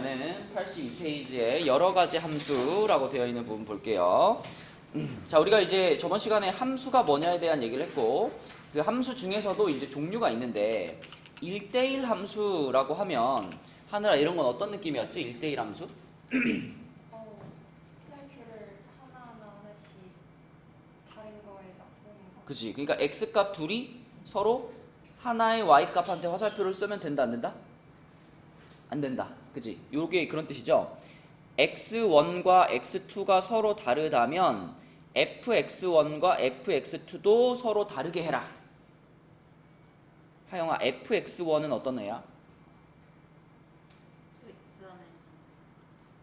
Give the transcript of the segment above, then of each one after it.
는 82페이지에 여러 가지 함수라고 되어 있는 부분 볼게요. 자, 우리가 이제 저번 시간에 함수가 뭐냐에 대한 얘기를 했고, 그 함수 중에서도 이제 종류가 있는데 1대1 함수라고 하면 하늘아 이런 건 어떤 느낌이었지? 1대1 함수? 화살표를 하나씩 다른 거에다 쓰는 거. 그치. 그러니까 x값 둘이 서로 하나의 y값한테 화살표를 쓰면 된다, 안 된다? 안 된다. 그치? 요게 그런 뜻이죠. x1과 x2가 서로 다르다면 fx1과 fx2도 서로 다르게 해라. 하영아, fx1은 어떤 애야?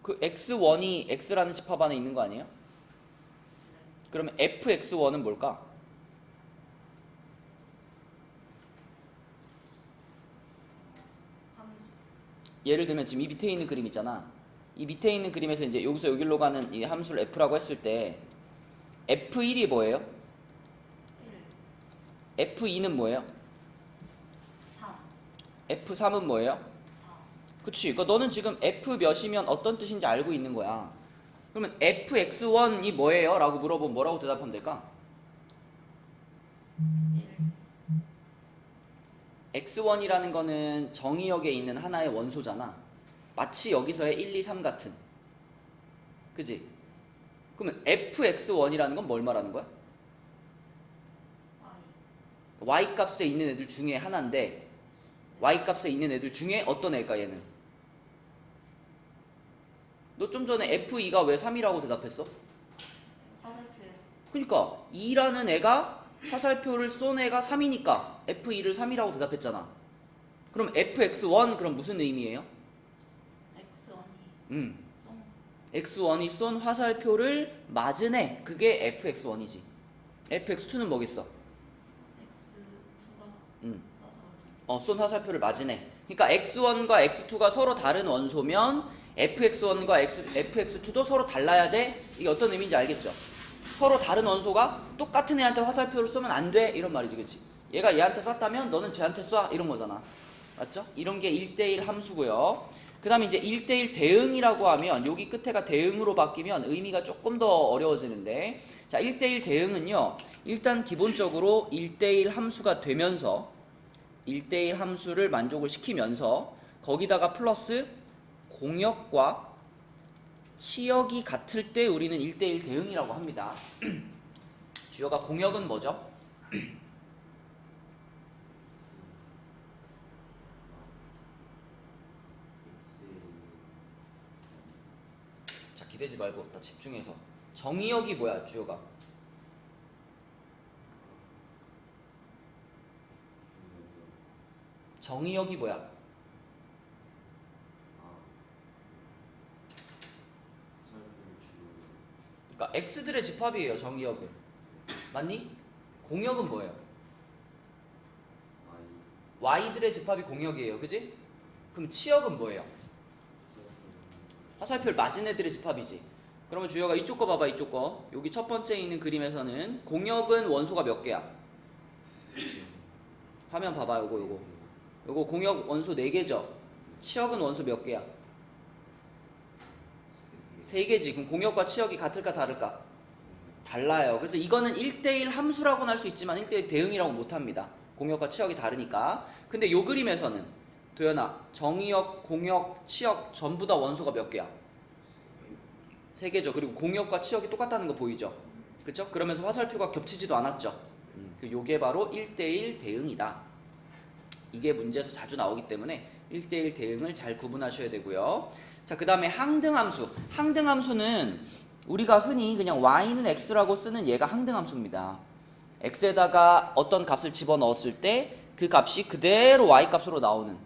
그 x1이 x라는 집합 안에 있는 거 아니에요? 그러면 fx1은 뭘까? 예를 들면 지금 이 밑에 있는 그림 있잖아. 이 밑에 있는 그림에서 이제 여기서 여기로 가는 이 함수를 f라고 했을 때 f1이 뭐예요? f2는 뭐예요? 3. f3은 뭐예요? 4. 그치. 그러니까 너는 지금 f 몇이면 어떤 뜻인지 알고 있는 거야. 그러면 fx1이 뭐예요? 라고 물어보면 뭐라고 대답하면 될까? x1이라는 거는 정의역에 있는 하나의 원소잖아. 마치 여기서의 1, 2, 3 같은. 그지? 그러면 fx1이라는 건 뭘 말하는 거야? y 값에 있는 애들 중에 하나인데 y 값에 있는 애들 중에 어떤 애일까 얘는? 너 좀 전에 f2가 왜 3이라고 대답했어? 화살표에서. 그러니까 2라는 애가 화살표를 쏜 애가 3이니까 f2를 3이라고 대답했잖아. 그럼 fx1 그럼 무슨 의미예요? x1이 쏜 화살표를 맞은 애, 그게 fx1이지. fx2는 뭐겠어? 쏜 화살표를 맞은 애. 그러니까 x1과 x2가 서로 다른 원소면 fx1과 fx2도 서로 달라야 돼. 이게 어떤 의미인지 알겠죠? 서로 다른 원소가 똑같은 애한테 화살표를 쏘면 안 돼. 이런 말이지, 그치? 얘가 얘한테 쐈다면 너는 쟤한테 쏴. 이런 거잖아. 맞죠? 이런 게 1대1 함수고요. 그 다음에 이제 1대1 대응이라고 하면 여기 끝에가 대응으로 바뀌면 의미가 조금 더 어려워지는데, 자, 1대1 대응은요, 일단 기본적으로 1대1 함수가 되면서 1대1 함수를 만족을 시키면서 거기다가 플러스 공역과 치역이 같을 때 우리는 1대1 대응이라고 합니다. 주어가 공역은 뭐죠? 자, 기대지 말고 다 집중해서. 정의역이 뭐야, 주어가? 정의역이 뭐야? 그러니까 x들의 집합이에요, 정의역은. 맞니? 공역은 뭐예요? y들의 집합이 공역이에요, 그지? 그럼 치역은 뭐예요? 화살표를 맞은 애들의 집합이지. 그러면 주여가 이쪽 거 봐봐, 이쪽 거. 여기 첫 번째 있는 그림에서는 공역은 원소가 몇 개야? 화면 봐봐, 요거 공역 원소 4개죠? 치역은 원소 몇 개야? 3개지. 그럼 공역과 치역이 같을까 다를까? 달라요. 그래서 이거는 1대1 함수라고는 할 수 있지만 1대1 대응이라고 못합니다. 공역과 치역이 다르니까. 근데 요 그림에서는 도연아, 정의역, 공역, 치역 전부 다 원소가 몇 개야? 3개죠. 그리고 공역과 치역이 똑같다는 거 보이죠? 그렇죠? 그러면서 화살표가 겹치지도 않았죠. 요게 바로 1대1 대응이다. 이게 문제에서 자주 나오기 때문에 1대1 대응을 잘 구분하셔야 되고요. 자, 그 다음에 항등함수. 항등함수는 우리가 흔히 그냥 y는 x라고 쓰는 얘가 항등함수입니다. x에다가 어떤 값을 집어넣었을 때 그 값이 그대로 y 값으로 나오는.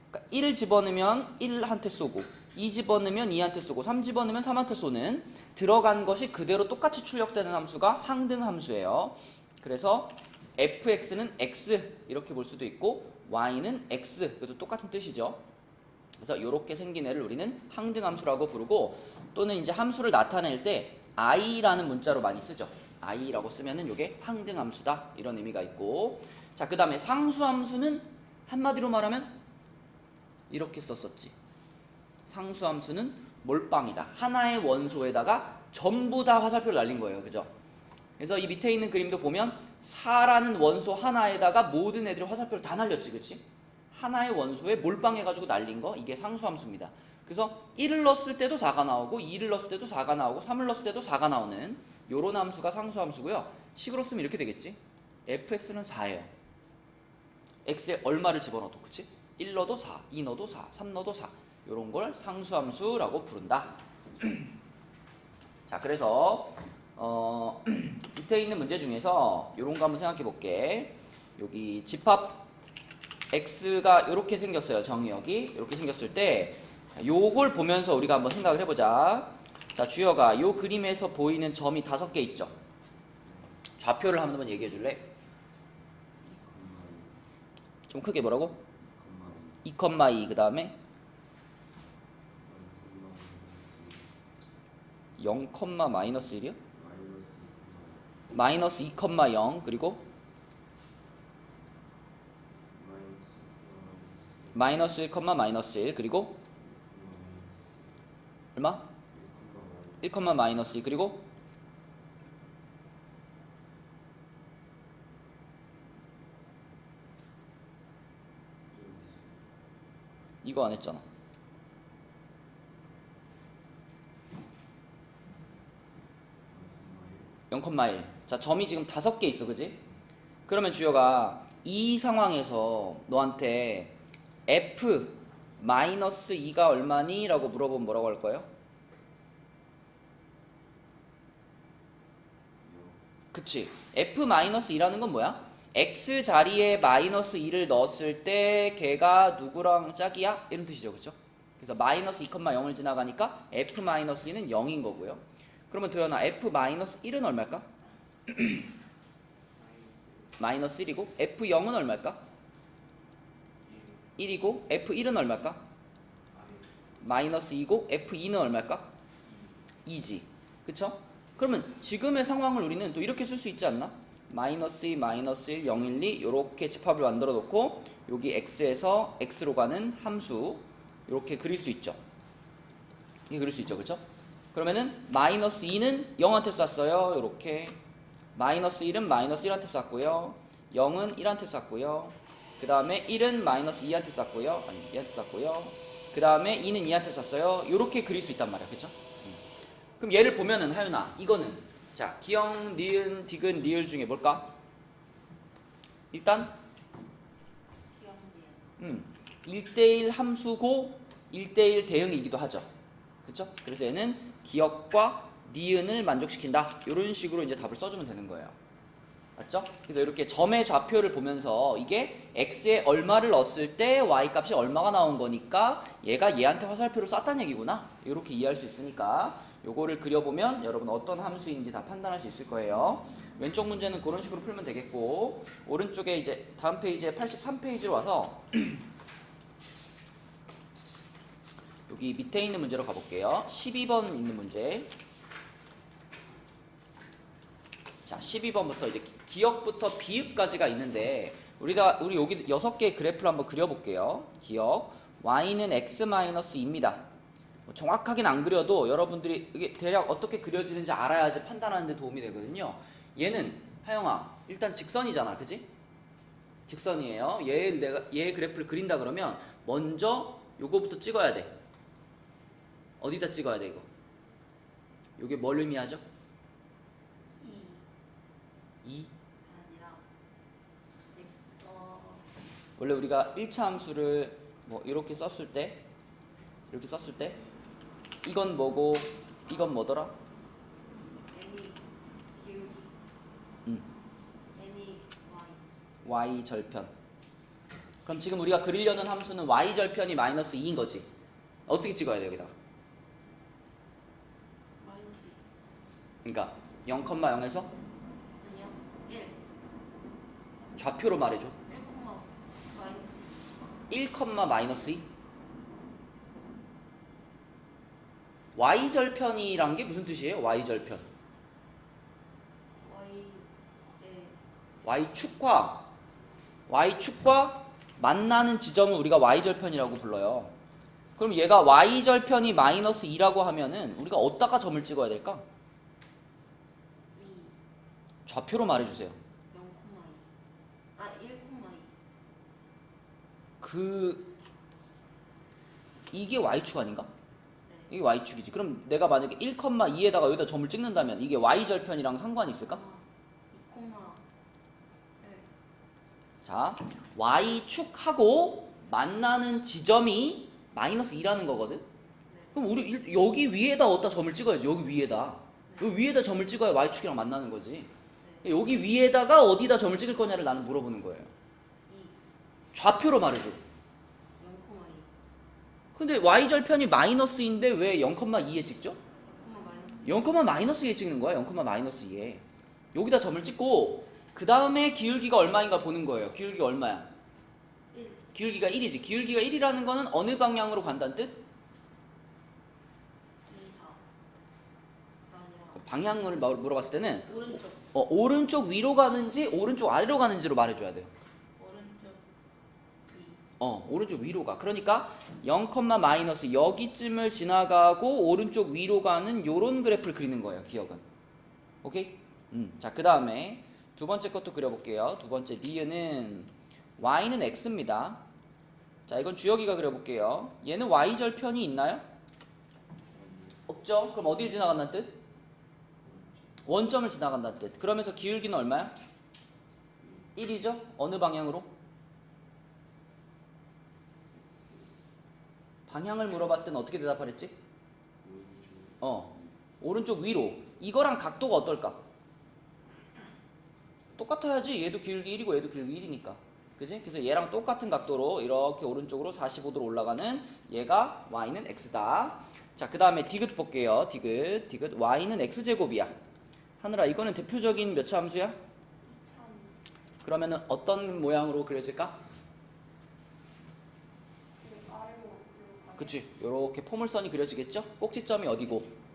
그러니까 1을 집어넣으면 1한테 쏘고 2 집어넣으면 2한테 쏘고 3 집어넣으면 3한테 쏘는 들어간 것이 그대로 똑같이 출력되는 함수가 항등함수예요. 그래서 fx는 x 이렇게 볼 수도 있고 y는 x, 이것도 똑같은 뜻이죠. 그래서 이렇게 생긴 애를 우리는 항등함수라고 부르고, 또는 이제 함수를 나타낼 때 i라는 문자로 많이 쓰죠. i라고 쓰면은 이게 항등함수다 이런 의미가 있고, 자, 그 다음에 상수함수는 한마디로 말하면 이렇게 썼었지. 상수함수는 몰빵이다. 하나의 원소에다가 전부 다 화살표를 날린 거예요. 그죠? 그래서 이 밑에 있는 그림도 보면 4라는 원소 하나에다가 모든 애들이 화살표를 다 날렸지. 그치? 하나의 원소에 몰빵해가지고 날린 거, 이게 상수함수입니다. 그래서 1을 넣었을 때도 4가 나오고 2를 넣었을 때도 4가 나오고 3을 넣었을 때도 4가 나오는 요런 함수가 상수함수고요. 식으로 쓰면 이렇게 되겠지. fx는 4예요. x에 얼마를 집어넣어도, 그치? 1 넣어도 4, 2 넣어도 4, 3 넣어도 4. 요런 걸 상수함수라고 부른다. 자, 그래서 밑에 있는 문제 중에서 요런 거 한번 생각해 볼게. 여기 집합 x가 이렇게 생겼어요. 정의역이 이렇게 생겼을 때 요걸 보면서 우리가 한번 생각을 해보자. 자, 주여가 요 그림에서 보이는 점이 5개 있죠. 좌표를 한번 얘기해 줄래? 좀 크게 뭐라고? 2,2 그 다음에 0, 마이너스 1이요? 마이너스 2,0 그리고 마이너스 1, 마이너스 1 그리고 얼마? 1, 마이너스 2 그리고 이거 안 했잖아. (0, 1) 자, 점이 지금 5개 있어. 그지? 그러면 주여가 이 상황에서 너한테 f 마이너스 2가 얼마니? 라고 물어보면 뭐라고 할 거예요? 그치. f 마이너스 2라는 건 뭐야? x 자리에 마이너스 2를 넣었을 때 걔가 누구랑 짝이야? 이런 뜻이죠. 그쵸? 그래서 마이너스 2,0을 지나가니까 f 마이너스 2는 0인 거고요. 그러면 도연아 f 마이너스 1은 얼마일까? 마이너스 1이고 f0은 얼마일까? 1이고 f1은 얼마일까? 마이너스 2고 f2는 얼마일까? 2지. 그쵸? 그러면 지금의 상황을 우리는 또 이렇게 쓸 수 있지 않나? 마이너스 2, 마이너스 1, 0, 1, 2 이렇게 집합을 만들어 놓고 여기 x에서 x로 가는 함수 이렇게 그릴 수 있죠. 이렇게 그릴 수 있죠. 그쵸? 그러면은 마이너스 2는 0한테 쐈어요. 이렇게 마이너스 1은 마이너스 1한테 쐈고요. 0은 1한테 쐈고요. 그 다음에 1은 마이너스 2한테 쐈고요. 아니 2한테 쐈고요. 그 다음에 2는 2한테 쐈어요. 이렇게 그릴 수 있단 말이야. 그쵸? 그럼 얘를 보면은 하윤아 이거는 자 기역, 니은, 디귿, 리을 중에 뭘까? 일단 1대1 함수고 1대1 대응이기도 하죠. 그쵸? 그래서 얘는 기역과 니은을 만족시킨다. 이런 식으로 이제 답을 써주면 되는 거예요. 맞죠? 그래서 이렇게 점의 좌표를 보면서 이게 x에 얼마를 넣었을 때 y 값이 얼마가 나온 거니까 얘가 얘한테 화살표를 쐈다는 얘기구나. 이렇게 이해할 수 있으니까 요거를 그려보면 여러분 어떤 함수인지 다 판단할 수 있을 거예요. 왼쪽 문제는 그런 식으로 풀면 되겠고 오른쪽에 이제 다음 페이지에 83페이지로 와서 여기 밑에 있는 문제로 가볼게요. 12번 있는 문제. 자, 12번부터 이제 기역부터 비읍까지가 있는데 우리 여기 6개의 그래프를 한번 그려볼게요. 기역 y는 x-2입니다. 정확하게는 안 그려도 여러분들이 이게 대략 어떻게 그려지는지 알아야지 판단하는 데 도움이 되거든요. 얘는 하영아 일단 직선이잖아. 그지? 직선이에요. 얘 그래프를 그린다 그러면 먼저 요거부터 찍어야 돼. 어디다 찍어야 돼 이거? 요게 뭘 의미하죠? 2? 아니라 원래 우리가 1차 함수를 뭐 이렇게 썼을 때 이건 뭐고 이건 뭐더라? n이 기울기 n이 y 절편. 그럼 지금 우리가 그리려는 함수는 y 절편이 마이너스 2인 거지. 어떻게 찍어야 돼 여기다? 마이너스 그러니까 0,0에서 아니요 1 좌표로 말해줘. 1, 마이너스 1, 마이너스 2? y 절편이란 게 무슨 뜻이에요? y 절편. y축과 만나는 지점을 우리가 y 절편이라고 불러요. 그럼 얘가 y절편이 마이너스 2라고 하면은 우리가 어디다가 점을 찍어야 될까? 2, 좌표로 말해주세요. 0,2. 아, 1,2. 이게 y축 아닌가? 네. 이게 y축이지. 그럼 내가 만약에 1,2에다가 여기다 점을 찍는다면 이게 y절편이랑 상관이 있을까? 2,1. 자, y축하고 만나는 지점이 마이너스 2라는 거거든? 네. 그럼 우리 여기 위에다 어디다 점을 찍어야지. 여기 위에다. 여기 위에다 점을 찍어야 y축이랑 만나는 거지. 네. 여기 위에다가 어디다 점을 찍을 거냐를 나는 물어보는 거예요. 2, 좌표로 말해줘. 0,2. 근데 y절편이 마이너스인데 왜 0,2에 찍죠? 0,-2에 찍는 거야. 0,-2에. 여기다 점을 찍고 그 다음에 기울기가 얼마인가 보는 거예요. 기울기가 얼마야? 1, 기울기가 1이지. 기울기가 1이라는 거는 어느 방향으로 간다는 뜻? 2, 4. 아니라 방향을 물어봤을 때는 오른쪽, 오른쪽 위로 가는지 오른쪽 아래로 가는지로 말해줘야 돼요. 오른쪽, 위. 오른쪽 위로 가. 그러니까 0, 마이너스 여기쯤을 지나가고 오른쪽 위로 가는 요런 그래프를 그리는 거예요. 기억은. 오케이? 자, 그 다음에 두 번째 것도 그려볼게요. 두 번째 니은은 y는 x입니다. 자, 이건 주혁이가 그려볼게요. 얘는 y절편이 있나요? 없죠? 그럼 어디를 지나간다는 뜻? 원점을 지나간다는 뜻. 그러면서 기울기는 얼마야? 1이죠? 어느 방향으로? 방향을 물어봤을 때는 어떻게 대답하랬지? 오른쪽 위로. 이거랑 각도가 어떨까? 똑같아야지. 얘도 기울기 1이고 얘도 기울기 1이니까. 그지? 그래서 얘랑 똑같은 각도로 이렇게 오른쪽으로 45도로 올라가는 얘가 y는 x다. 자, 그 다음에 디귿 볼게요. 디귿. y는 x제곱이야. 하늘아, 이거는 대표적인 몇 차 함수야? 3, 그러면은 어떤 모양으로 그려질까? 아래로 가는 그치? 요렇게 포물선이 그려지겠죠? 꼭지점이 어디고?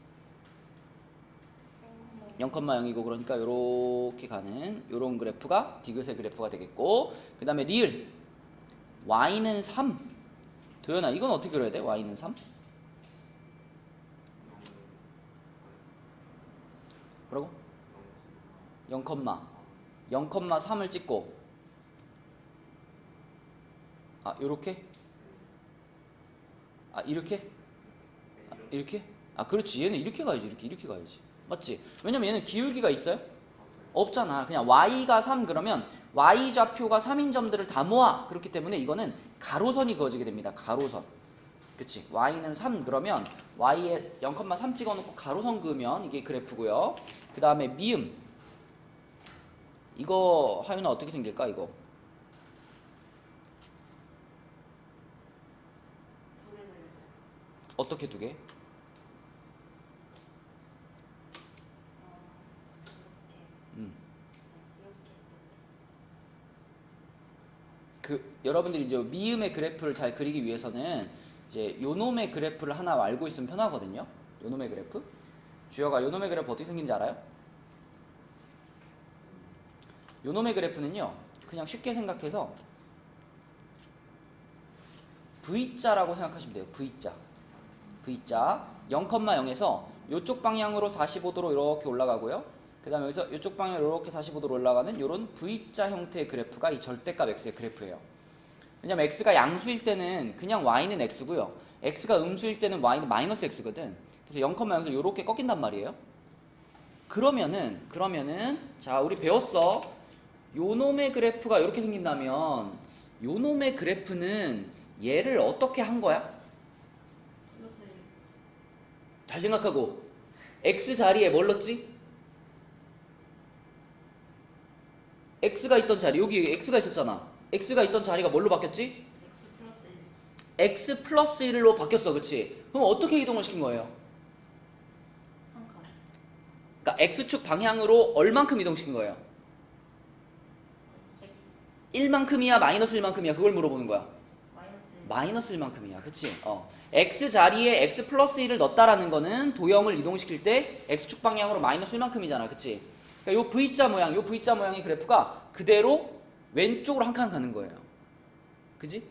0,0이고 그러니까 요렇게 가는 요런 그래프가 디귿의 그래프가 되겠고, 그 다음에 리을 y는 3. 도연아, 이건 어떻게 그려야 돼? y는 3? 뭐라고? 0,3을 찍고 요렇게? 이렇게? 이렇게? 그렇지. 얘는 이렇게 가야지. 이렇게 가야지. 맞지? 왜냐면 얘는 기울기가 있어요? 없잖아. 그냥 y가 3 그러면 y 좌표가 3인 점들을 다 모아. 그렇기 때문에 이거는 가로선이 그어지게 됩니다. 가로선. 그치? y는 3 그러면 y에 0,3 찍어놓고 가로선 그으면 이게 그래프고요. 그 다음에 미음. 이거 하윤아 어떻게 생길까? 이거 2개 그려요. 어떻게 두 개? 이렇게. 음. 이렇게. 여러분들이 이제 미음의 그래프를 잘 그리기 위해서는 이제 요놈의 그래프를 하나 알고 있으면 편하거든요. 요놈의 그래프. 주혁아, 요놈의 그래프 어떻게 생긴지 알아요? 요놈의 그래프는요, 그냥 쉽게 생각해서 V자라고 생각하시면 돼요. V자. 0,0에서 요쪽 방향으로 45도로 이렇게 올라가고요. 그 다음에 여기서 이쪽 방향으로 이렇게 45도로 올라가는 이런 V자 형태의 그래프가 이 절대값 x의 그래프예요. 왜냐면 x가 양수일 때는 그냥 y는 x고요. x가 음수일 때는 y는 마이너스 x거든. 그래서 0,0에서 이렇게 꺾인단 말이에요. 그러면은 자, 우리 배웠어. 요놈의 그래프가 이렇게 생긴다면 요놈의 그래프는 얘를 어떻게 한 거야? 플러스 1. 잘 생각하고 x 자리에 뭘 넣었지? x가 있던 자리, 여기 x가 있었잖아. x가 있던 자리가 뭘로 바뀌었지? x 플러스 1. x 플러스 1로 바뀌었어. 그치? 그럼 어떻게 이동을 시킨 거예요? 한 칸. 그러니까 x축 방향으로 얼만큼 이동시킨 거예요? 1만큼이야 마이너스 1만큼이야? 그걸 물어보는 거야. 마이너스 1. 마이너스 1만큼이야. 그치? x 자리에 x 플러스 1을 넣었다라는 거는 도형을 이동시킬 때 x축 방향으로 마이너스 1만큼이잖아. 그치? 그러니까 요 V자 모양의 그래프가 그대로 왼쪽으로 한 칸 가는 거예요. 그지?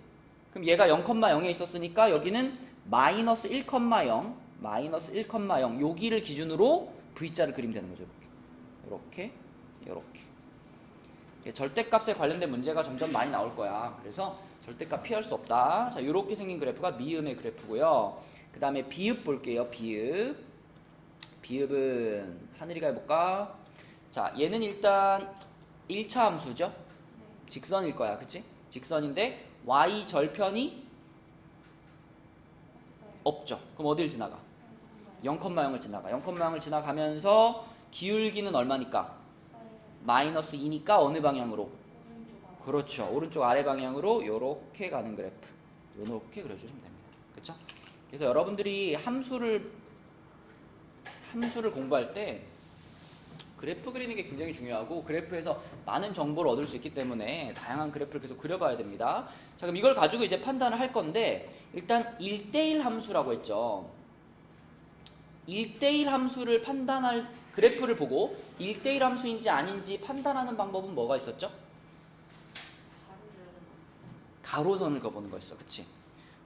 그럼 얘가 0,0에 있었으니까 여기는 마이너스 1,0 마이너스 1,0 여기를 기준으로 V자를 그리면 되는 거죠. 이렇게 이렇게 절대값에 관련된 문제가 점점 많이 나올 거야. 그래서 절대값 피할 수 없다. 자, 이렇게 생긴 그래프가 미음의 그래프고요. 그 다음에 비읍 볼게요. 비읍은 하늘이가 해볼까? 자, 얘는 일단 1차 함수죠. 직선일 거야, 그치? 직선인데 y 절편이 없죠. 그럼 어딜 지나가? 0,0을 지나가. 0,0을 지나가면서 기울기는 얼마니까? 마이너스 2니까 어느 방향으로? 그렇죠. 오른쪽 아래 방향으로 요렇게 가는 그래프. 요렇게 그려주시면 됩니다. 그쵸? 그래서 여러분들이 함수를 공부할 때 그래프 그리는 게 굉장히 중요하고 그래프에서 많은 정보를 얻을 수 있기 때문에 다양한 그래프를 계속 그려봐야 됩니다. 자, 그럼 이걸 가지고 이제 판단을 할 건데 일단 1대1 함수라고 했죠. 1대1 함수를 판단할 그래프를 보고 1대1 함수인지 아닌지 판단하는 방법은 뭐가 있었죠? 가로선을 그어보는 거였어. 그치?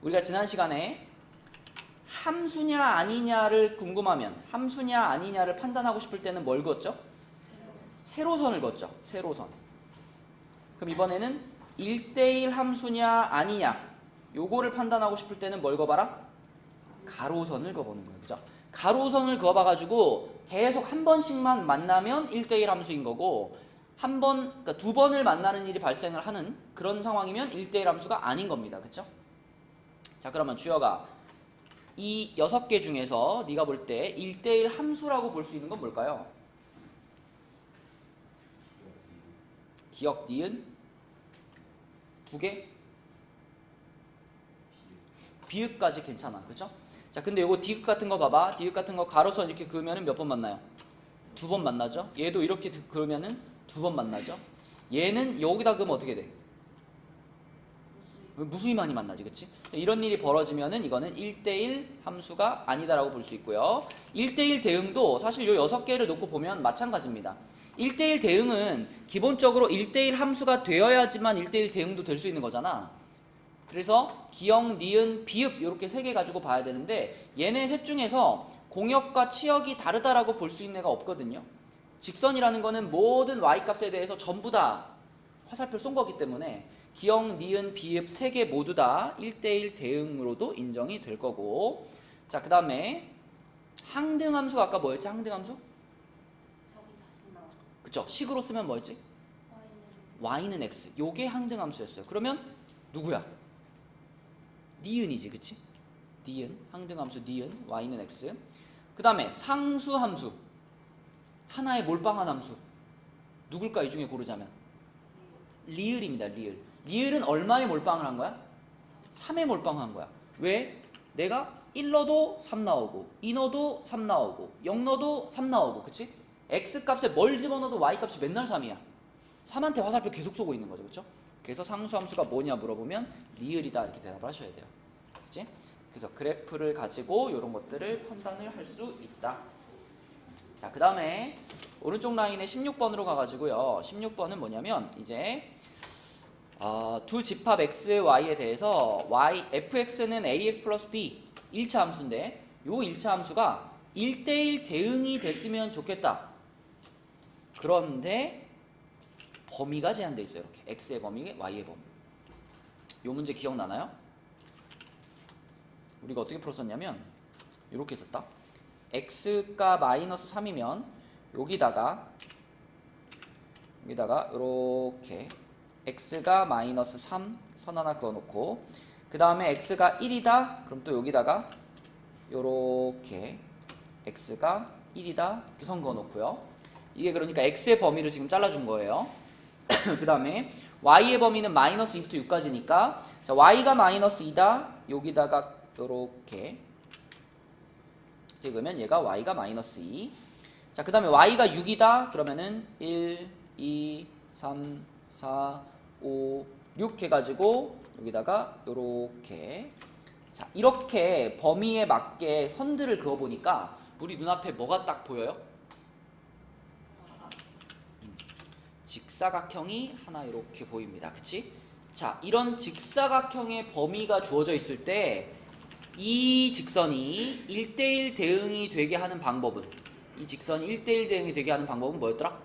우리가 지난 시간에 함수냐 아니냐를 궁금하면 함수냐 아니냐를 판단하고 싶을 때는 뭘 그었죠? 세로선을 그었죠. 세로선. 그럼 이번에는 1대1 함수냐 아니냐 요거를 판단하고 싶을 때는 뭘 그어봐라? 가로선을 그어보는 거예요. 그죠? 가로선을 그어봐가지고 계속 한 번씩만 만나면 1대1 함수인 거고 그러니까 두 번을 만나는 일이 발생을 하는 그런 상황이면 1대1 함수가 아닌 겁니다. 그쵸? 자, 그러면 주여가 이 6개 중에서 네가 볼 때 1대1 함수라고 볼 수 있는 건 뭘까요? 기역, 니은? 2개? 비읍까지 괜찮아. 그죠? 자, 근데 요거 디귿 같은 거 봐봐. 디귿 같은 거 가로선 이렇게 그으면은 몇 번 만나요? 2번 만나죠? 얘도 이렇게 그으면은 2번 만나죠? 얘는 여기다 그으면 어떻게 돼? 무수히 많이 만나지, 그치? 이런 일이 벌어지면은 이거는 1대1 함수가 아니다라고 볼 수 있고요. 1대1 대응도 사실 요 6개를 놓고 보면 마찬가지입니다. 1대1 대응은 기본적으로 1대1 함수가 되어야지만 1대1 대응도 될 수 있는 거잖아. 그래서 기역, 니은, 비읍 이렇게 3개 가지고 봐야 되는데 얘네 셋 중에서 공역과 치역이 다르다라고 볼 수 있는 애가 없거든요. 직선이라는 거는 모든 y값에 대해서 전부 다 화살표를 쏜 거기 때문에 기역, 니은, 비읍 3개 모두 다 1대1 대응으로도 인정이 될 거고. 자, 그 다음에 항등함수가 아까 뭐였지? 항등함수? 그쵸? 식으로 쓰면 뭐였지? y는 x. 요게 항등함수였어요. 그러면 누구야? 니은이지, 그치? 니은, 항등함수 니은, y는 x. 그 다음에 상수함수. 하나의 몰빵한 함수. 누굴까 이 중에 고르자면? 리을입니다, 리을. 리을은 얼마에 몰빵을 한 거야? 3에 몰빵을 한 거야. 왜? 내가 1 넣어도 3 나오고 2 넣어도 3 나오고 0 넣어도 3 나오고 그치? x값에 뭘 집어넣어도 y값이 맨날 3이야. 3한테 화살표 계속 쏘고 있는 거죠. 그쵸? 그래서 상수함수가 뭐냐 물어보면 리을이다 이렇게 대답을 하셔야 돼요. 그치? 그래서 그래프를 가지고 이런 것들을 판단을 할 수 있다. 자, 그 다음에 오른쪽 라인에 16번으로 가가지고요. 16번은 뭐냐면 이제 두 집합 x, y에 대해서 fx는 ax 플러스 b 1차 함수인데 요 1차 함수가 1대1 대응이 됐으면 좋겠다. 그런데 범위가 제한돼 있어요. 이렇게 x의 범위, y의 범위. 요 문제 기억나나요? 우리가 어떻게 풀었었냐면 이렇게 썼다. x가 마이너스 3이면 여기다가 이렇게 x가 마이너스 3 선 하나 그어놓고 그 다음에 x가 1이다. 그럼 또 여기다가 요렇게 x가 1이다 이렇게 선 그어놓고요. 이게 그러니까 x의 범위를 지금 잘라준 거예요. 그 다음에 y의 범위는 마이너스 2부터 6까지니까 자, y가 마이너스 2다. 여기다가 요렇게 찍으면 얘가 y가 마이너스 2. 자, 그 다음에 y가 6이다. 그러면은 1, 2, 3, 4, 5, 6 해가지고 여기다가 요렇게 자, 이렇게 범위에 맞게 선들을 그어보니까 우리 눈앞에 뭐가 딱 보여요? 직사각형이 하나 이렇게 보입니다. 그치? 자, 이런 직사각형의 범위가 주어져 있을 때 이 직선이 1대1 대응이 되게 하는 방법은, 이 직선이 1대1 대응이 되게 하는 방법은 뭐였더라?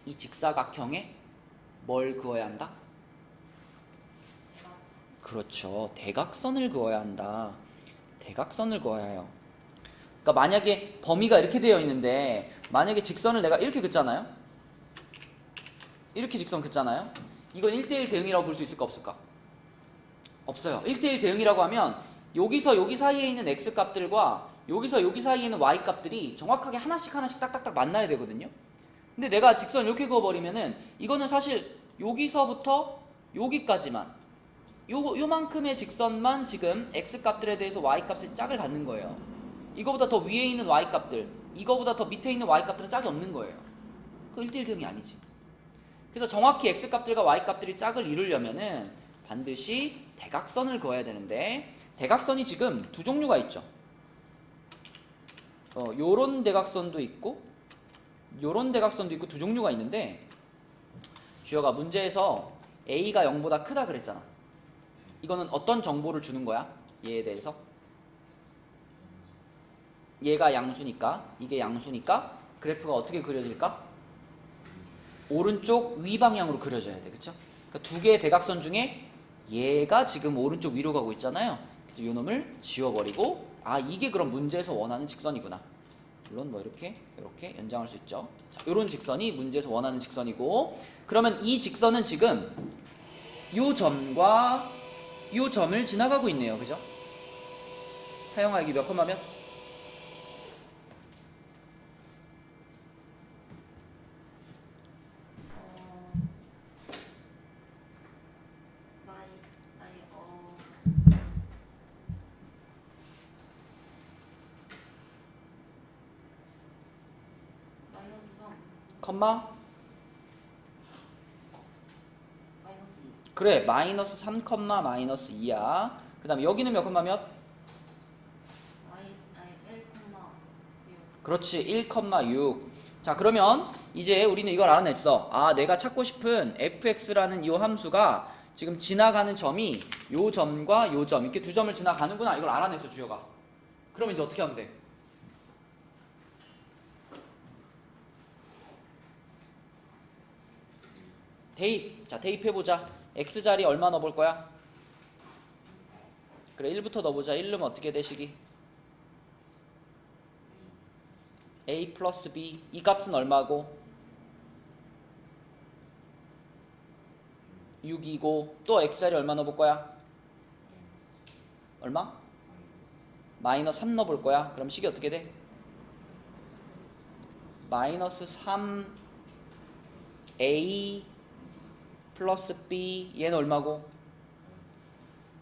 이 직사각형에 뭘 그어야 한다? 그렇죠. 대각선을 그어야 한다. 대각선을 그어야 해요. 그러니까 만약에 범위가 이렇게 되어 있는데 만약에 직선을 내가 이렇게 긋잖아요? 이렇게 직선 긋잖아요? 이건 1대1 대응이라고 볼 수 있을까 없을까? 없어요. 1대1 대응이라고 하면 여기서 여기 사이에 있는 x 값들과 여기서 여기 사이에 있는 y 값들이 정확하게 하나씩 딱딱딱 만나야 되거든요. 근데 내가 직선 이렇게 그어버리면은 이거는 사실 여기서부터 여기까지만 요만큼의 직선만 지금 x 값들에 대해서 y 값의 짝을 갖는 거예요. 이거보다 더 위에 있는 y 값들, 이거보다 더 밑에 있는 y 값들은 짝이 없는 거예요. 그 1대1 대응이 아니지. 그래서 정확히 x 값들과 y 값들이 짝을 이루려면은 반드시 대각선을 그어야 되는데 대각선이 지금 두 종류가 있죠. 요런 대각선도 있고 요런 대각선도 있고 두 종류가 있는데 주여가 문제에서 a가 0보다 크다 그랬잖아. 이거는 어떤 정보를 주는 거야? 얘에 대해서? 얘가 양수니까, 이게 양수니까 그래프가 어떻게 그려질까? 오른쪽 위 방향으로 그려져야 돼. 그쵸? 그러니까 두 개의 대각선 중에 얘가 지금 오른쪽 위로 가고 있잖아요. 그래서 요 놈을 지워버리고 이게 그럼 문제에서 원하는 직선이구나. 물론 뭐 이렇게 연장할 수 있죠. 자, 요런 직선이 문제에서 원하는 직선이고 그러면 이 직선은 지금 요 점과 요 점을 지나가고 있네요. 그죠? 하영아 여기 몇 콤마면? 마이너스 3 컴마? 마이너스 2 그래 마이너스 3 컴마 마이너스 2야. 그 다음에 여기는 몇 컴마 몇? 1, 6 그렇지 1,6. 자 그러면 이제 우리는 이걸 알아냈어. 내가 찾고 싶은 fx라는 이 함수가 지금 지나가는 점이 요 점과 요 점 이렇게 두 점을 지나가는구나. 이걸 알아냈어 주여가. 그럼 이제 어떻게 하면 돼? 대입. 자 대입해보자. x자리 얼마 넣어볼 거야? 그래 1부터 넣어보자. 1 넣으면 어떻게 되시기? a 플러스 b. 이 값은 얼마고? 6이고 또 x자리 얼마 넣어볼 거야? 얼마? 마이너스 3 넣어볼 거야. 그럼 식이 어떻게 돼? 마이너스 3a 플러스 b. 얘는 얼마고?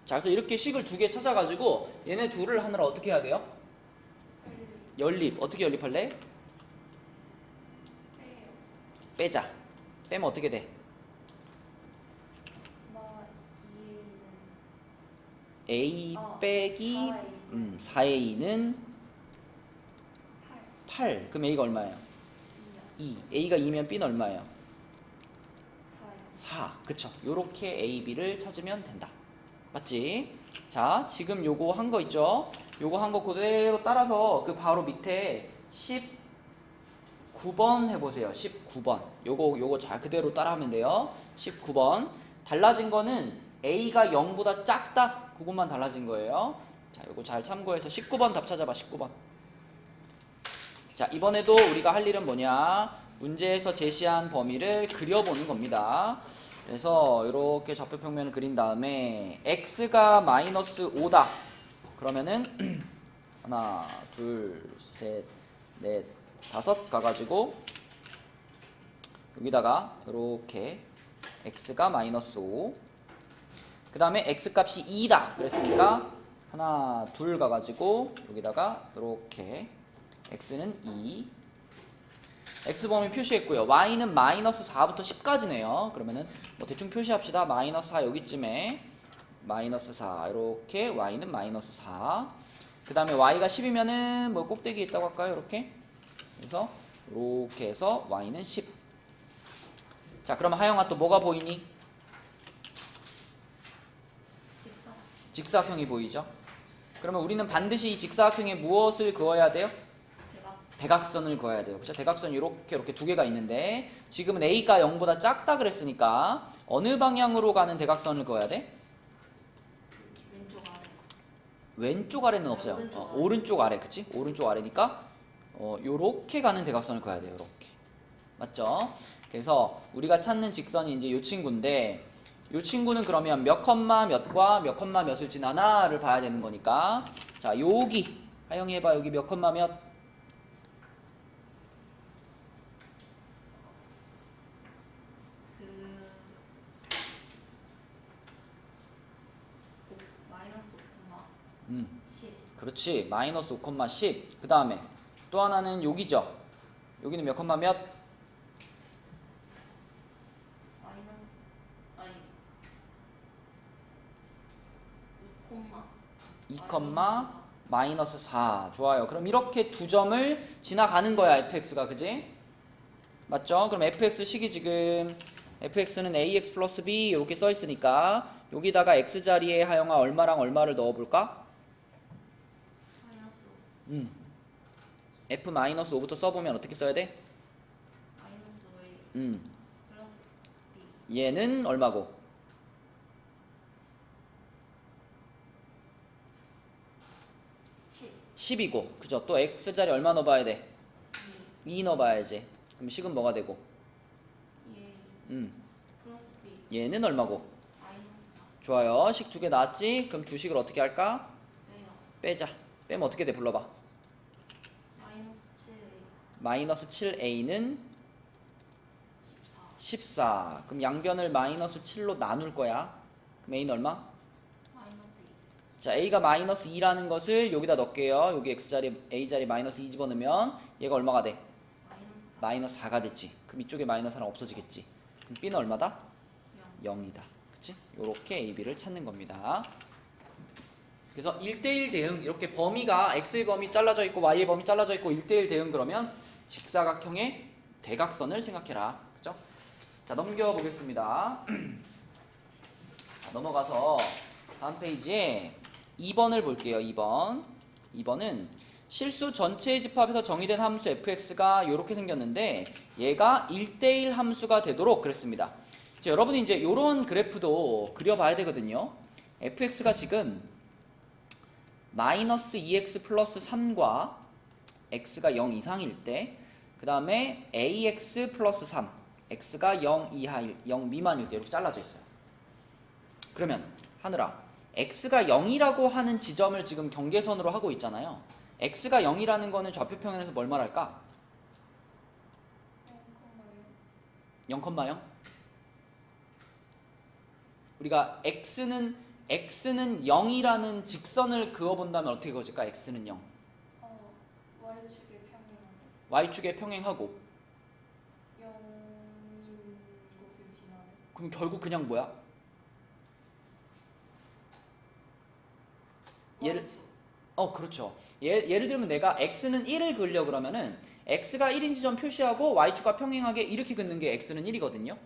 자 그래서 이렇게 식을 두 개 찾아가지고 얘네 둘을 하느라 어떻게 해야 돼요? 연립. 어떻게 연립할래? 빼자. 빼면 어떻게 돼? a 빼기 4a는 8. 그럼 a가 얼마예요? 2. a가 2면 b는 얼마예요? 4. 그쵸. 요렇게 a, b를 찾으면 된다. 맞지? 자 지금 요거 한 거 있죠? 요거 한 거 그대로 따라서 그 바로 밑에 19번 해보세요. 19번. 요거 잘 그대로 따라하면 돼요. 19번. 달라진 거는 a가 0보다 작다. 그것만 달라진 거예요. 자, 요거 잘 참고해서 19번 답 찾아봐. 19번. 자, 이번에도 우리가 할 일은 뭐냐? 문제에서 제시한 범위를 그려보는 겁니다. 그래서 이렇게 좌표평면을 그린 다음에 x가 마이너스 5다. 그러면은 하나, 둘, 셋, 넷, 5 가가지고 여기다가 이렇게 x가 마이너스 5. 그 다음에 x값이 2다. 그랬으니까 하나, 둘 가가지고 여기다가 이렇게 x는 2. x범위 표시했고요. y는 마이너스 4부터 10까지네요. 그러면은 뭐 대충 표시합시다. 마이너스 4 여기쯤에 마이너스 4 이렇게 y는 마이너스 4. 그 다음에 y가 10이면은 뭐 꼭대기에 있다고 할까요? 이렇게. 그래서 이렇게 해서 y는 10. 자 그러면 하영아 또 뭐가 보이니? 직사형이 보이죠? 그러면 우리는 반드시 이 직사각형에 무엇을 그어야 돼요? 대박. 대각선을 그어야 돼요. 그렇죠? 대각선이 이렇게 두 개가 있는데 지금은 A가 0보다 작다 그랬으니까 어느 방향으로 가는 대각선을 그어야 돼? 왼쪽 아래. 왼쪽 아래는 없어요. 오른쪽 아래. 오른쪽 아래, 그치? 오른쪽 아래니까 요렇게 가는 대각선을 그어야 돼요. 요렇게. 맞죠? 그래서 우리가 찾는 직선이 이제 요 친구인데 요 친구는 그러면 몇 컴마 몇과 몇 컴마 몇을 지나나를 봐야 되는 거니까 자, 여기 하영이 해봐. 여기 몇 컴마 몇? 마이너스 5콤마 음. 10. 그렇지. 마이너스 5,10. 그 다음에 또 하나는 여기죠. 여기는 몇 컴마 몇? 마이너스 아니 2콤마 2, 마이너스 4. 좋아요. 그럼 이렇게 두 점을 지나가는 거야, fx가. 그지? 맞죠? 그럼 fx식이 지금 fx는 ax 플러스 b 이렇게 써 있으니까 여기다가 x 자리에 하영아 얼마랑 얼마를 넣어볼까? 마이너스 f 마이너스 5부터 써보면 어떻게 써야 돼? 마이너스 5에 음, 플러스 B 얘는 얼마고? 10 10이고, 그죠? 또 x 자리 얼마 넣어봐야 돼? 2 2 넣어봐야지. 그럼 식은 뭐가 되고? 2A 플러스 B 얘는 얼마고? 마이너스 4 좋아요. 식 두 개 나왔지? 그럼 두 식을 어떻게 할까? 빼요. 빼자. 빼면 어떻게 돼? 불러봐. 마이너스 7A 마이너스 7a는 14 14. 그럼 양변을 마이너스 7로 나눌 거야. 그럼 a는 얼마? 마이너스 자, a가 마이너스 2라는 것을 여기다 넣을게요. 여기 x자리, a자리 마이너스 2 집어넣으면 얘가 얼마가 돼? 2 마이너스 4 마이너스 4가 됐지. 그럼 이쪽에 마이너스 하나 없어지겠지. 그럼 b는 얼마다? 0 0이다. 그치? 요렇게 a, b를 찾는 겁니다. 그래서 1대1 대응, 이렇게 범위가 x의 범위 잘라져 있고 y의 범위 잘라져 있고 1대1 대응 그러면 직사각형의 대각선을 생각해라. 그죠? 자, 넘겨보겠습니다. 자, 넘어가서 다음 페이지에 2번을 볼게요. 2번. 2번은 실수 전체의 집합에서 정의된 함수 fx가 이렇게 생겼는데 얘가 1대1 함수가 되도록 그랬습니다. 자, 여러분이 이제 이런 그래프도 그려봐야 되거든요. fx가 지금 마이너스 2x 플러스 3과 x가 0 이상일 때, 그 다음에 ax 플러스 3, x가 0 이하일, 0 미만일 때 이렇게 잘라져 있어요. 그러면 하늘아, x가 0이라고 하는 지점을 지금 경계선으로 하고 있잖아요. x가 0이라는 거는 좌표평면에서 뭘 말할까? 0,0? 우리가 x는 0이라는 직선을 그어본다면 어떻게 그어질까? x는 0. Y축의 평행하고 y축에 평행하고 0인 곳을 지나는 그럼 결국 그냥 뭐야? 얘를 그렇죠. 예를 들면 내가 x는 1을 그으려고 그러면은 x가 1인 지점 표시하고 y축과 평행하게 이렇게 긋는 게 x는 1이거든요.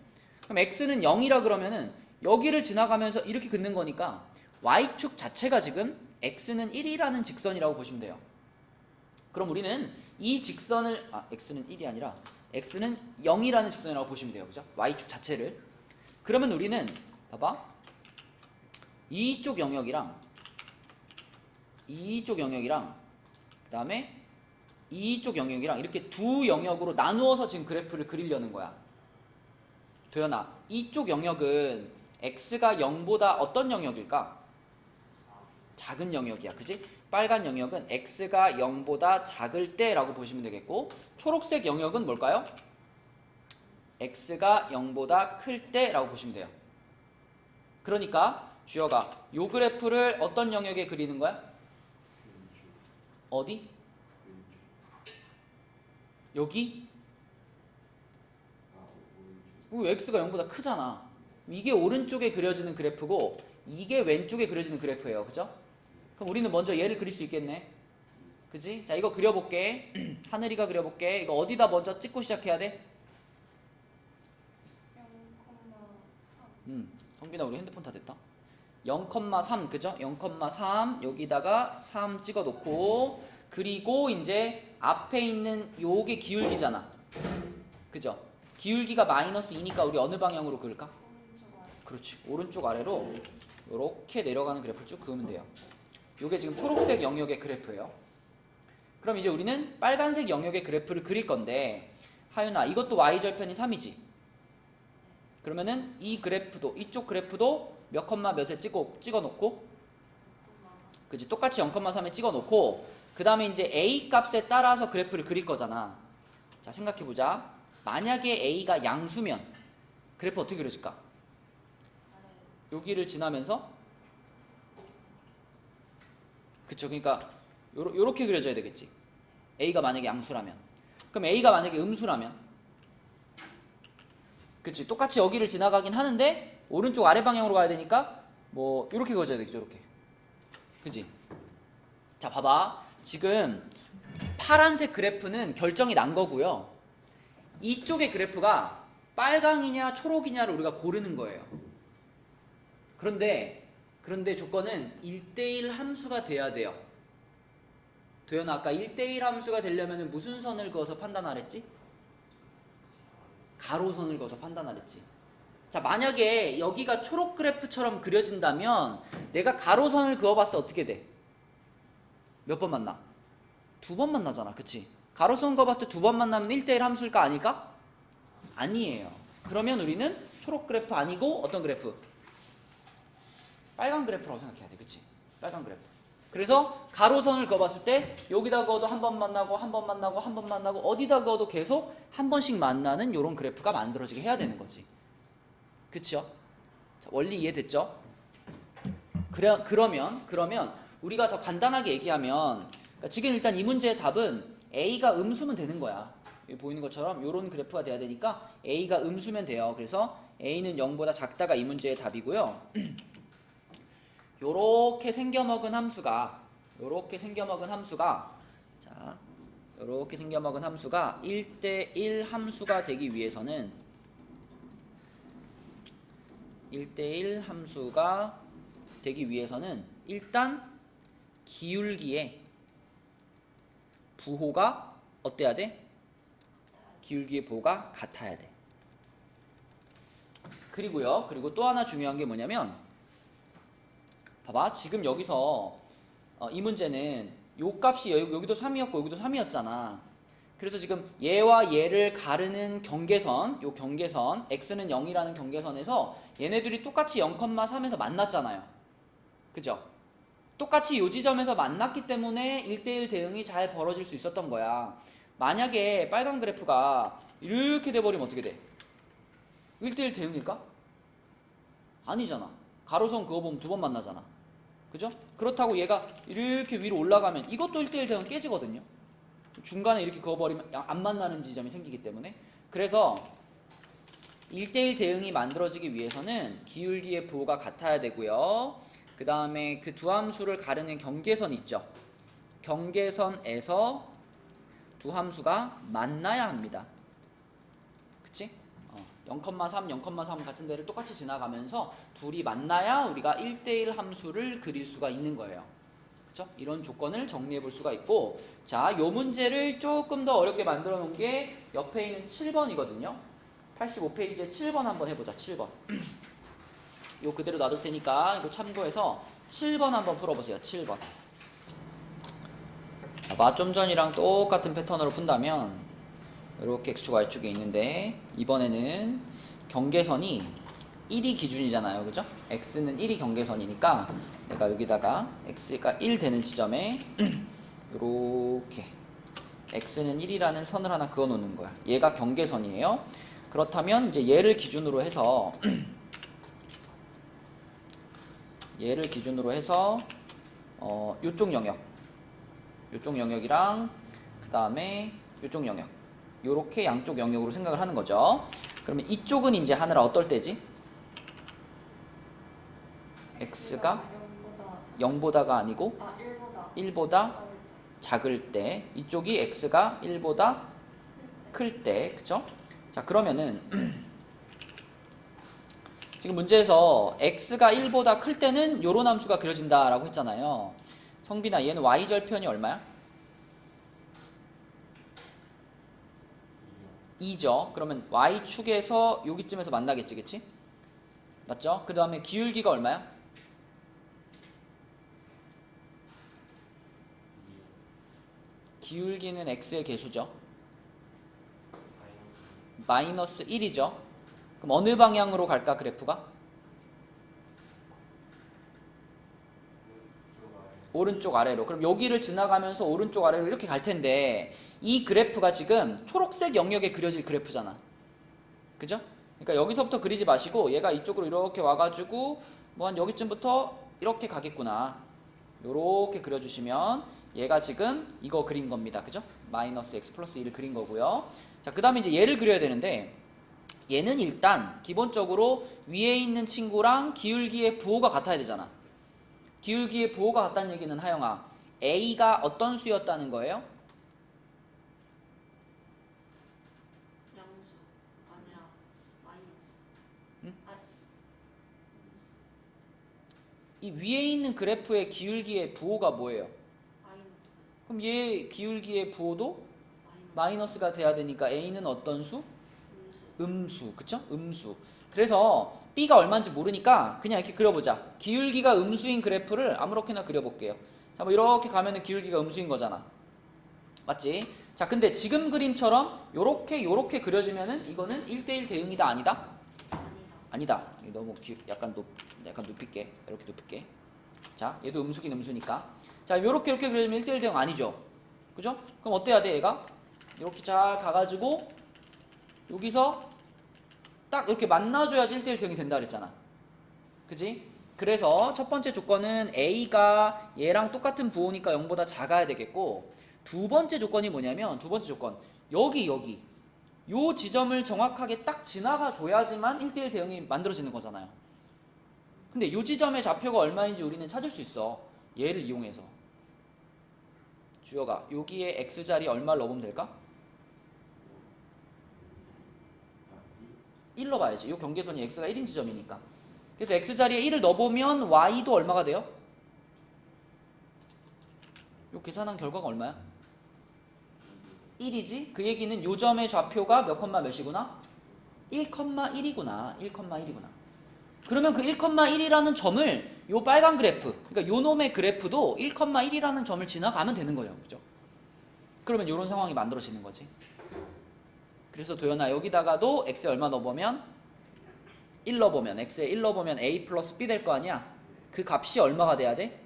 그럼 x는 0이라 그러면은 여기를 지나가면서 이렇게 긋는 거니까 y축 자체가 지금 x는 1이라는 직선이라고 보시면 돼요. 그럼 우리는 이 직선을 x는 1이 아니라 x는 0이라는 직선이라고 보시면 돼요. 그죠? y축 자체를. 그러면 우리는 봐봐. 이쪽 영역이랑 그다음에 이쪽 영역이랑 이렇게 두 영역으로 나누어서 지금 그래프를 그리려는 거야. 도연아, 이쪽 영역은 x가 0보다 어떤 영역일까? 작은 영역이야. 그지? 빨간 영역은 x가 0보다 작을 때라고 보시면 되겠고, 초록색 영역은 뭘까요? x가 0보다 클 때라고 보시면 돼요. 그러니까 주여가 요 그래프를 어떤 영역에 그리는 거야? 어디? 여기? x가 0보다 크잖아. 이게 오른쪽에 그려지는 그래프고 이게 왼쪽에 그려지는 그래프예요. 그죠? 그럼 우리는 먼저 얘를 그릴 수 있겠네. 그지? 자, 이거 그려볼게. 하늘이가 그려볼게. 이거 어디다 먼저 찍고 시작해야 돼? 0,3 성빈아, 우리 핸드폰 다 됐다. 0,3 그죠? 0,3 여기다가 3 찍어 놓고 그리고 이제 앞에 있는 요게 기울기잖아. 그죠? 기울기가 마이너스 2니까 우리 어느 방향으로 그을까? 오른쪽 아래. 그렇지. 오른쪽 아래로 이렇게 내려가는 그래프를 쭉 그으면 돼요. 요게 지금 초록색 영역의 그래프예요. 그럼 이제 우리는 빨간색 영역의 그래프를 그릴 건데 하윤아 이것도 y절편이 3이지. 그러면은 이 그래프도 이쪽 그래프도 몇 컴마 몇에 찍어 놓고 그지 똑같이 0,3에 찍어 놓고 그 다음에 이제 a 값에 따라서 그래프를 그릴 거잖아. 자 생각해 보자. 만약에 a가 양수면 그래프 어떻게 그려질까? 여기를 지나면서 그쵸 그러니까 요렇게 그려져야 되겠지. a가 만약에 양수라면 그럼 a가 만약에 음수라면 그치 똑같이 여기를 지나가긴 하는데 오른쪽 아래 방향으로 가야 되니까 뭐 이렇게 그려져야 되겠죠. 이렇게 그치? 자 봐봐 지금 파란색 그래프는 결정이 난 거고요. 이쪽의 그래프가 빨강이냐 초록이냐를 우리가 고르는 거예요. 그런데 조건은 1대1 함수가 돼야 돼요. 도연아 아까 1대1 함수가 되려면 무슨 선을 그어서 판단하랬지? 가로선을 그어서 판단하랬지. 자 만약에 여기가 초록 그래프처럼 그려진다면 내가 가로선을 그어봤을 때 어떻게 돼? 몇 번 만나? 2번 만나잖아. 그치? 가로선 그어봤을 때 2번 만나면 1대1 함수일까 아닐까? 아니에요. 그러면 우리는 초록 그래프 아니고 어떤 그래프? 빨간 그래프라고 생각해야 돼. 그치? 빨간 그래프. 그래서 가로선을 그어봤을 때 여기다 그어도 한 번 만나고 한 번 만나고 한 번 만나고 어디다 그어도 계속 한 번씩 만나는 이런 그래프가 만들어지게 해야 되는 거지. 그쵸? 자, 원리 이해됐죠? 그러면 우리가 더 간단하게 얘기하면 그러니까 지금 일단 이 문제의 답은 A가 음수면 되는 거야. 여기 보이는 것처럼 이런 그래프가 돼야 되니까 A가 음수면 돼요. 그래서 A는 0보다 작다가 이 문제의 답이고요. 요렇게 생겨먹은 함수가 요렇게 생겨먹은 함수가 1대1 함수가 되기 위해서는 1대1 함수가 되기 위해서는 일단 기울기의 부호가 어때야 돼? 기울기의 부호가 같아야 돼. 그리고 또 하나 중요한 게 뭐냐면 봐봐 지금 여기서 이 문제는 요 값이 여기도 3이었고 여기도 3이었잖아. 그래서 지금 얘와 얘를 가르는 경계선 요 경계선 x는 0이라는 경계선에서 얘네들이 똑같이 0,3에서 만났잖아요. 그죠? 똑같이 요 지점에서 만났기 때문에 1대1 대응이 잘 벌어질 수 있었던 거야. 만약에 빨간 그래프가 이렇게 돼버리면 어떻게 돼? 1대1 대응일까? 아니잖아. 가로선 그어보면 2번 만나잖아. 그죠? 그렇다고 얘가 이렇게 위로 올라가면 이것도 1대1 대응 깨지거든요. 중간에 이렇게 그어버리면 안 만나는 지점이 생기기 때문에. 그래서 1대1 대응이 만들어지기 위해서는 기울기의 부호가 같아야 되고요. 그 다음에 그 두 함수를 가르는 경계선 있죠. 경계선에서 두 함수가 만나야 합니다. 그치? 0,3, 0,3 같은 데를 똑같이 지나가면서 둘이 만나야 우리가 1대1 함수를 그릴 수가 있는 거예요. 그쵸? 이런 조건을 정리해 볼 수가 있고, 자, 요 문제를 조금 더 어렵게 만들어 놓은 게 옆에 있는 7번이거든요. 85페이지에 7번 한번 해보자. 7번. 요 그대로 놔둘 테니까 이거 참고해서 7번 한번 풀어보세요. 7번. 봐, 좀 전이랑 똑같은 패턴으로 푼다면 이렇게 x축 y축이 있는데 이번에는 경계선이 1이 기준이잖아요. 그죠? x는 1이 경계선이니까 내가 여기다가 x가 1 되는 지점에 이렇게 x는 1이라는 선을 하나 그어 놓는 거야. 얘가 경계선이에요. 그렇다면 이제 얘를 기준으로 해서 요쪽 영역이랑 그 다음에 요쪽 영역 요렇게 양쪽 영역으로 생각을 하는 거죠. 그러면 이쪽은 이제 하느라 어떨 때지? x가 0보다가 아니고 1보다 작을 때, 이쪽이 x가 1보다 클 때, 그쵸? 자, 그러면은 지금 문제에서 x가 1보다 클 때는 요런 함수가 그려진다라고 했잖아요. 성빈아, 얘는 y절편이 얼마야? 2죠. 그러면 y축에서 여기쯤에서 만나겠지, 그치? 맞죠? 그 다음에 기울기가 얼마야? 기울기는 x의 개수죠. 마이너스 1이죠. 그럼 어느 방향으로 갈까, 그래프가? 오른쪽 아래로. 그럼 여기를 지나가면서 오른쪽 아래로 이렇게 갈 텐데 이 그래프가 지금 초록색 영역에 그려질 그래프잖아. 그죠? 그러니까 여기서부터 그리지 마시고 얘가 이쪽으로 이렇게 와가지고 뭐 한 여기쯤부터 이렇게 가겠구나. 요렇게 그려주시면 얘가 지금 이거 그린 겁니다. 그죠? 마이너스 x 플러스 2를 그린 거고요. 자, 그 다음에 이제 얘를 그려야 되는데 얘는 일단 기본적으로 위에 있는 친구랑 기울기의 부호가 같아야 되잖아. 기울기의 부호가 같다는 얘기는 하영아, a가 어떤 수였다는 거예요? 양수 아니라 마이너스. 응? 이 위에 있는 그래프의 기울기의 부호가 뭐예요? 마이너스. 그럼 얘 기울기의 부호도 마이너스가 돼야 되니까 a는 어떤 수? 음수. 그쵸? 음수. 그래서 b가 얼마인지 모르니까 그냥 이렇게 그려보자. 기울기가 음수인 그래프를 아무렇게나 그려볼게요. 자, 뭐 이렇게 가면은 기울기가 음수인 거잖아. 맞지? 자, 근데 지금 그림처럼 요렇게 그려지면은 이거는 1대1 대응이다, 아니다? 아니다. 너무 약간 높일게. 이렇게 높일게. 자, 얘도 음수긴 음수니까. 자, 요렇게 그려지면 1대1 대응 아니죠? 그죠? 그럼 어때야 돼, 얘가? 이렇게 잘 가가지고 여기서 딱 이렇게 만나줘야지 1대1 대응이 된다 그랬잖아. 그지? 그래서 첫 번째 조건은 a가 얘랑 똑같은 부호니까 0보다 작아야 되겠고, 두 번째 조건이 뭐냐면, 두 번째 조건 여기 요 지점을 정확하게 딱 지나가 줘야지만 1대1 대응이 만들어지는 거잖아요. 근데 요 지점의 좌표가 얼마인지 우리는 찾을 수 있어. 얘를 이용해서. 주여가 여기에 x자리 얼마를 넣으면 될까? 1 넣어봐야지. 이 경계선이 x가 1인 지점이니까. 그래서 x자리에 1을 넣어보면 y도 얼마가 돼요? 이 계산한 결과가 얼마야? 1이지? 그 얘기는 요 점의 좌표가 몇 컴마 몇이구나? 1,1이구나. 1,1이구나. 그러면 그 1,1이라는 점을 요 빨간 그래프, 그러니까 요 놈의 그래프도 1,1이라는 점을 지나가면 되는 거예요. 그죠? 그러면 요런 상황이 만들어지는 거지. 그래서 도연아, 여기다가도 x에 얼마 넣어보면 1 넣어보면, x에 1 넣어보면 a 플러스 b 될 거 아니야? 그 값이 얼마가 돼야 돼?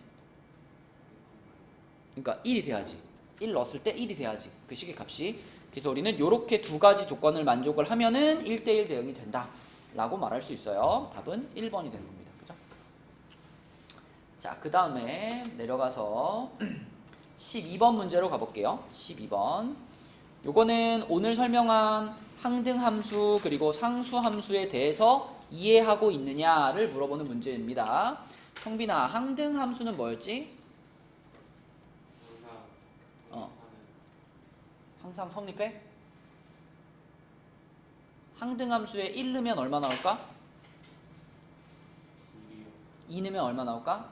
그러니까 1이 돼야지. 1 넣었을 때 1이 돼야지. 그 식의 값이. 그래서 우리는 요렇게 두 가지 조건을 만족을 하면은 1대1 대응이 된다 라고 말할 수 있어요. 답은 1번이 되는 겁니다. 그죠? 자, 그 다음에 내려가서 12번 문제로 가볼게요. 12번. 요거는 오늘 설명한 항등함수 그리고 상수함수에 대해서 이해하고 있느냐를 물어보는 문제입니다. 성빈아, 항등함수는 뭐였지? 항상 성립해? 항등함수에 1 넣으면 얼마 나올까? 2 넣으면 얼마 나올까?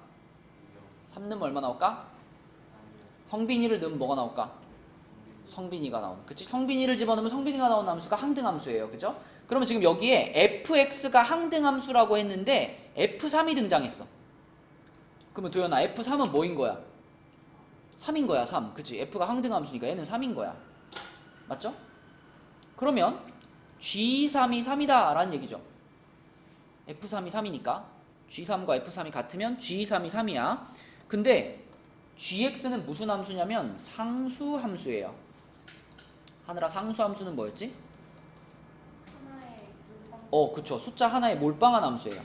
3 넣으면 얼마 나올까? 성빈이를 넣으면 뭐가 나올까? 성빈이가 나오는. 그치? 성빈이를 집어넣으면 성빈이가 나오는 함수가 항등함수예요. 그죠? 그러면 지금 여기에 fx가 항등함수라고 했는데 f3이 등장했어. 그러면 도연아, f3은 뭐인 거야? 3인 거야, 3. 그치? f가 항등함수니까 얘는 3인 거야. 맞죠? 그러면 g3이 3이다 라는 얘기죠. f3이 3이니까 g3과 f3이 같으면 g3이 3이야. 근데 gx는 무슨 함수냐면 상수함수예요. 하늘아, 상수함수는 뭐였지? 하나의 물방. 그쵸. 숫자 하나에 몰빵한 함수예요.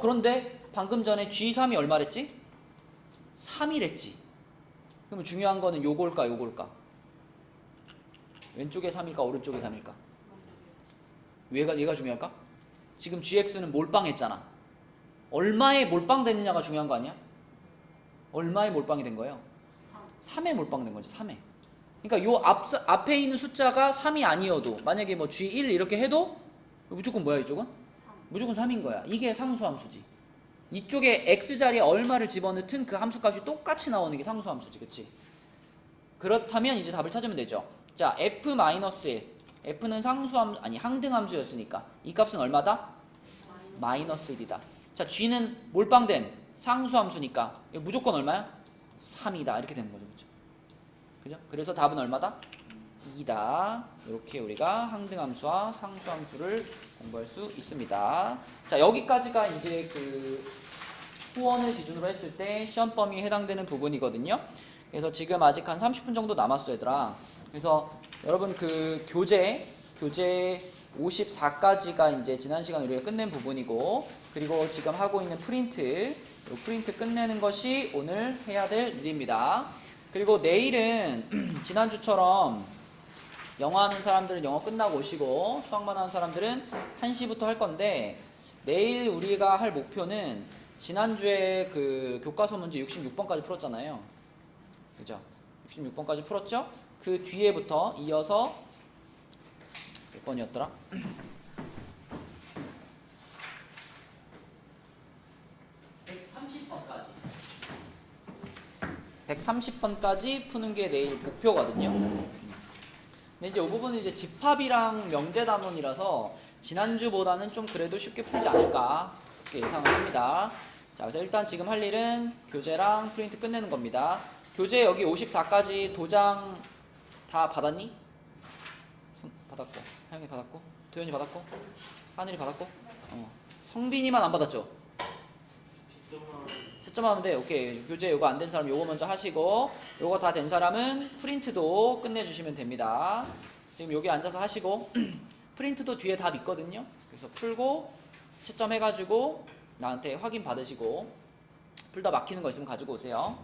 그런데 방금 전에 g3이 얼마랬지? 3이랬지. 그러면 중요한 거는 요걸까 요걸까? 왼쪽에 3일까 오른쪽에 3일까? 얘가 중요할까? 지금 gx는 몰빵했잖아. 얼마에 몰빵됐느냐가 중요한 거 아니야? 얼마에 몰빵이 된 거예요? 3에 몰빵된 거지. 3에. 그러니까 요 앞에 있는 숫자가 3이 아니어도, 만약에 뭐 g1 이렇게 해도 무조건 뭐야, 이쪽은? 무조건 3인 거야. 이게 상수함수지. 이쪽에 x자리에 얼마를 집어넣든 그 함수값이 똑같이 나오는 게 상수함수지. 그치? 그렇다면 이제 답을 찾으면 되죠. 자, f-1. f는 항등함수였으니까 이 값은 얼마다? 마이너스 1이다. 자, g는 몰빵된 상수함수니까 이거 무조건 얼마야? 3이다. 이렇게 되는 거죠. 그죠? 그래서 답은 얼마다? 2다. 이렇게 우리가 항등함수와 상수함수를 공부할 수 있습니다. 자, 여기까지가 이제 그 후원을 기준으로 했을 때 시험 범위에 해당되는 부분이거든요. 그래서 지금 아직 한 30분 정도 남았어, 얘들아. 그래서 여러분 그 교재 54까지가 이제 지난 시간 우리가 끝낸 부분이고, 그리고 지금 하고 있는 프린트 끝내는 것이 오늘 해야 될 일입니다. 그리고 내일은 지난주처럼 영어 하는 사람들은 영어 끝나고 오시고, 수학만 하는 사람들은 1시부터 할 건데, 내일 우리가 할 목표는 지난주에 그 교과서 문제 66번까지 풀었잖아요. 그죠? 66번까지 풀었죠? 그 뒤에부터 이어서 몇 번이었더라? 130번까지 푸는 게 내일 목표거든요. 근데 이제 이 부분은 이제 집합이랑 명제단원이라서 지난주보다는 좀 그래도 쉽게 풀지 않을까 그렇게 예상을 합니다. 자, 그래서 일단 지금 할 일은 교재랑 프린트 끝내는 겁니다. 교재 여기 54까지 도장 다 받았니? 받았고, 하영이 받았고, 도현이 받았고, 하늘이 받았고, 성빈이만 안 받았죠? 채점하면 돼. 오케이. 교재 요거 안 된 사람 요거 먼저 하시고, 요거 다 된 사람은 프린트도 끝내주시면 됩니다. 지금 여기 앉아서 하시고 프린트도 뒤에 답 있거든요. 그래서 풀고 채점해가지고 나한테 확인 받으시고, 풀다 막히는 거 있으면 가지고 오세요.